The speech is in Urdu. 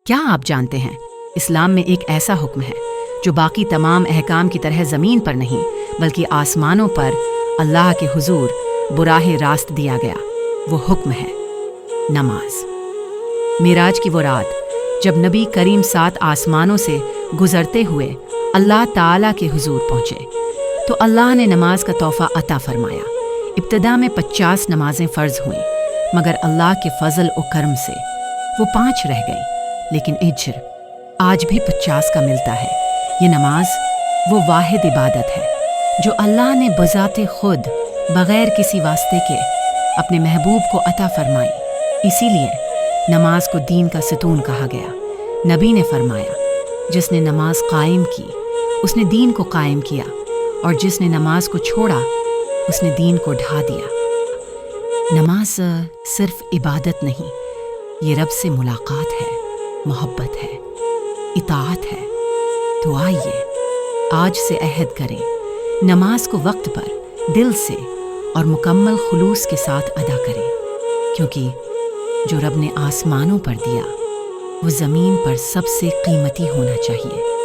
کیا آپ جانتے ہیں اسلام میں ایک ایسا حکم ہے جو باقی تمام احکام کی طرح زمین پر نہیں بلکہ آسمانوں پر اللہ کے حضور براہ راست دیا گیا؟ وہ حکم ہے نماز۔ معراج کی وہ رات جب نبی کریم 7 آسمانوں سے گزرتے ہوئے اللہ تعالیٰ کے حضور پہنچے تو اللہ نے نماز کا تحفہ عطا فرمایا۔ ابتدا میں 50 نمازیں فرض ہوئیں، مگر اللہ کے فضل و کرم سے وہ 5 رہ گئی، لیکن اجر آج بھی 50 کا ملتا ہے۔ یہ نماز وہ واحد عبادت ہے جو اللہ نے بذات خود بغیر کسی واسطے کے اپنے محبوب کو عطا فرمائی۔ اسی لیے نماز کو دین کا ستون کہا گیا۔ نبی نے فرمایا، جس نے نماز قائم کی اس نے دین کو قائم کیا، اور جس نے نماز کو چھوڑا اس نے دین کو ڈھا دیا۔ نماز صرف عبادت نہیں، یہ رب سے ملاقات ہے، محبت ہے، اطاعت ہے۔ تو آئیے آج سے عہد کریں، نماز کو وقت پر دل سے اور مکمل خلوص کے ساتھ ادا کریں، کیونکہ جو رب نے آسمانوں پر دیا وہ زمین پر سب سے قیمتی ہونا چاہیے۔